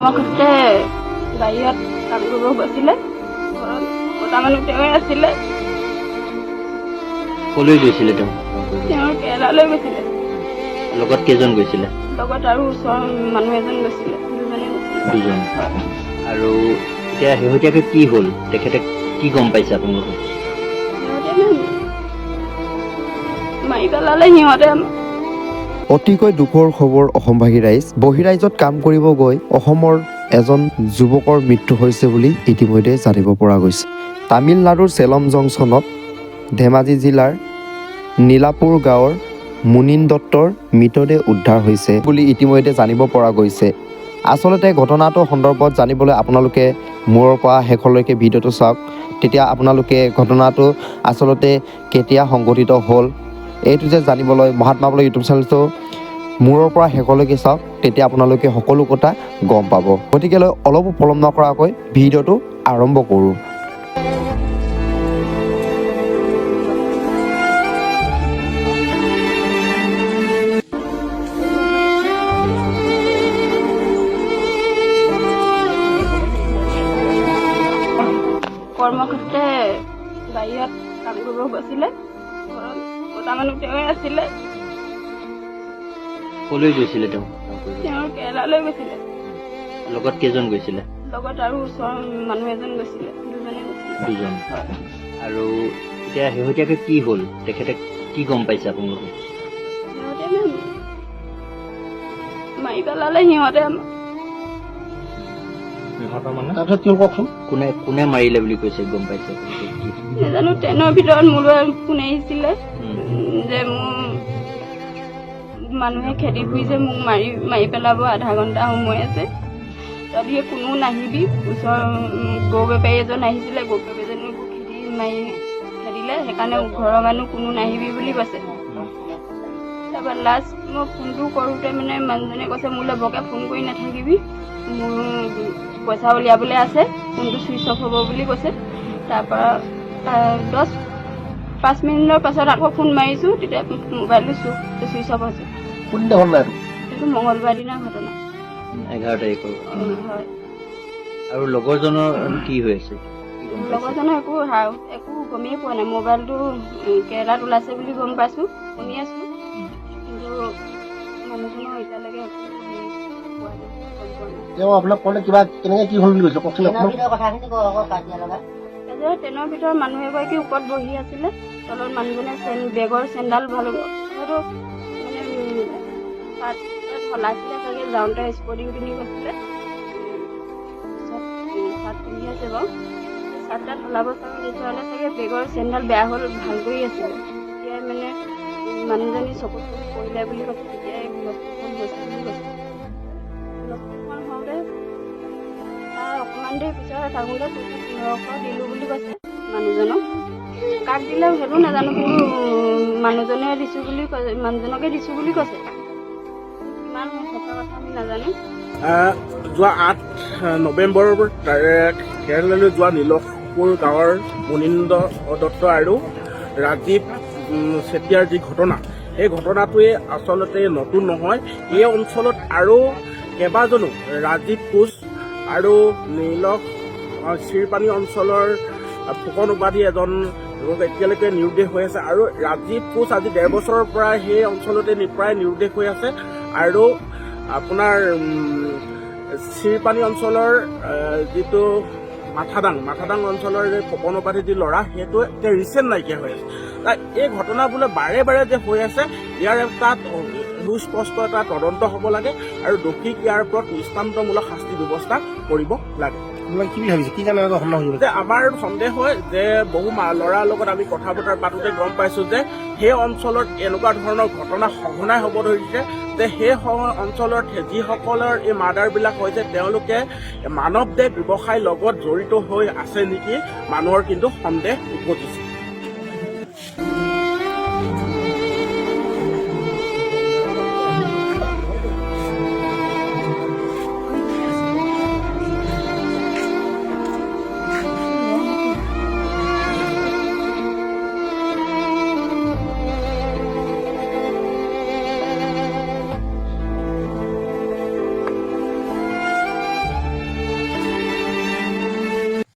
মখতে বাহিৰত কাম কৰিব গৈছিলে ঘৰত কটা মানুহ তেওঁ আছিলে কলৈ গৈছিলে তেওঁ তেওঁৰ কেৰালালৈ গৈছিলে লগত কেইজন গৈছিলে লগত আৰু ওচৰৰ মানুহ এজন গৈছিলে দুজন আৰু এতিয়া শেহতীয়াকৈ কি হ'ল তেখেতে কি গম পাইছে আপোনালোকে মাৰি পেলালে সিহঁতে অতিকৈ দুখৰ খবৰ অসমবাসী ৰাইজ বহিৰাজ্যত কাম কৰিব গৈ অসমৰ এজন যুৱকৰ মৃত্যু হৈছে বুলি ইতিমধ্যে জানিব পৰা গৈছে তামিলনাডুৰ চেলম জংচনত ধেমাজি জিলাৰ নীলাপুৰ গাঁৱৰ মুনীন দত্তৰ মৃতদেহ উদ্ধাৰ হৈছে বুলি ইতিমধ্যে জানিব পৰা গৈছে আচলতে ঘটনাটোৰ সন্দৰ্ভত জানিবলৈ আপোনালোকে মূৰৰ পৰা শেষলৈকে ভিডিঅ'টো চাওক তেতিয়া আপোনালোকে ঘটনাটো আচলতে কেতিয়া সংঘটিত হ'ল এইটো যে জানিবলৈ মহাত্মা বল ইউটিউব চেনেলটো মূৰৰ পৰা শেষলৈকে চাওক তেতিয়া আপোনালোকে সকলো কথা গম পাব গতিকে অলপ পলম নকৰাকৈ ভিডিঅ'টো আৰম্ভ কৰোঁ কৰ্মক্ষেত্ৰে বাহিৰত কাম কৰিব গৈছিলে ঘৰত কটা মানুহ তেওঁ আছিলে কলৈ গৈছিলে তেওঁ তেওঁৰ কেৰালালৈ গৈছিলে লগত কেইজন গৈছিলে লগত আৰু ওচৰৰ মানুহ এজন গৈছিলে দুজন আৰু এতিয়া শেহতীয়াকৈ কি হ'ল তেখেতে কি গম পাইছে আপোনালোকে সিহঁতে মাৰি পেলালে সিহঁতে কোনে কোনে মাৰিলে বুলি কৈছে গম পাইছে নাজানো ট্ৰেইনৰ ভিতৰত মোলৈ ফোন আহিছিলে যে মোৰ মানুহে খেদি ফুৰিছে মোক মাৰি পেলাব আধা ঘণ্টা সময় আছে তথাপি কোনো নাহিবি ওচৰৰ গৰু বেপাৰী এজন আহিছিলে গৰু বেপাৰীজনে মোক খেদিলে সেইকাৰণে ঘৰৰ মানুহ কোনো নাহিবি বুলি কৈছে তাৰপৰা লাষ্ট মই ফোনটো কৰোঁতে মানে মানুহজনে কৈছে মোলৈ বৰকৈ ফোন কৰি নাথাকিবি মোৰ পইচা উলিয়াবলৈ আছে ফোনটো ছুইচ অফ হ'ব বুলি কৈছে তাৰপৰা 5 মিনিটৰ পাছত আকৌ ফোন মাৰিছোঁ তেতিয়া মোবাইলটো ছুইচ অফ হৈছে এইটো মঙলবাৰ দিনৰ ঘটনা 11 তাৰিখৰ হয় আৰু লগৰজনৰ কি হৈ আছে লগৰজনৰ একো গমেই পোৱা নাই মোবাইলটো কেৰেলাত ওলাইছে বুলি গম পাইছোঁ শুনি আছোঁ কিন্তু মানুহজনৰ এতিয়ালৈকে একো পোৱা নাই তেওঁ আপোনাক ক'লে কিবা কেনেকৈ কি হ'ল বুলি কৈছে কওকচোন ট্ৰেইনৰ ভিতৰত মানুহ এগৰাকী ওপৰত বহি আছিলে তলত মানুহজনে বেগৰ চেণ্ডাল ভাল হয়তো মানে সলাইছিলে চাগে যাওঁতে স্পৰ্টিং পিন্ধি গৈছিলে চাৰ্ট পিন্ধি আছে বাৰু চাৰ্ট তাত সলাব চাগে চাগে বেগৰ চেণ্ডাল বেয়া হ'ল ভাল কৰি আছিলে তেতিয়াই মানে মানুহজনী চকুত পৰিলে বুলি কৈছে তেতিয়াই হস্পিটেল গৈছে বুলি কৈছে হস্পিটেলখন হওঁতে অকণমান দেৰি পিছত থাকোঁতে 1500 দিলোঁ বুলি কৈছে মানুহজনক কাক দিলে সেইটো নাজানো কিন্তু মানুহজনে দিছোঁ বুলি কৈছে মানুহজনকে দিছোঁ বুলি কৈছে কিমান সঁচা কথা আমি নাজানো যোৱা 8 নৱেম্বৰৰ কেৰেলালৈ যোৱা নীলপুৰ গাঁৱৰ মুনীন দত্ত আৰু ৰাজীৱ চেতিয়াৰ যি ঘটনা সেই ঘটনাটোৱে আচলতে নতুন নহয় এই অঞ্চলত আৰু কেইবাজনো ৰাজীৱ কোচ আৰু চিৰপানী অঞ্চলৰ ফুকন উপাধি এজন এতিয়ালৈকে নিৰুদ্দেশ হৈ আছে আৰু ৰাজীৱ কোচ আজি 1.5 বছৰৰ পৰা সেই অঞ্চলতে প্ৰায় নিৰুদ্দেশ হৈ আছে আৰু আপোনাৰ চিৰপানী অঞ্চলৰ যিটো মাথাদাং অঞ্চলৰ যে ফুকন উপাধি যি ল'ৰা সেইটো এতিয়া ৰিচেণ্ট নাইকিয়া হৈ আছে এই ঘটনাবোৰে বাৰে বাৰে যে হৈ আছে ইয়াৰ এটা সুস্পষ্ট এটা তদন্ত হ'ব লাগে আৰু দোষীক ইয়াৰ ওপৰত দৃষ্টান্তমূলক শাস্তি ব্যৱস্থা কৰিব লাগে কি ভাবিছে কি জানে যে আমাৰ সন্দেহ হয় যে বহু ল'ৰাৰ লগত আমি কথা বতৰা পাতোতে গম পাইছো যে সেই অঞ্চলত এনেকুৱা ধৰণৰ ঘটনা সঘনাই হ'ব ধৰিছে যে সেই অঞ্চলত যিসকলৰ এই মাৰ্ডাৰবিলাক হৈছে তেওঁলোকে মানৱ দেহ ব্যৱসায়ৰ লগত জড়িত হৈ আছে নেকি মানুহৰ কিন্তু সন্দেহ উপজিছে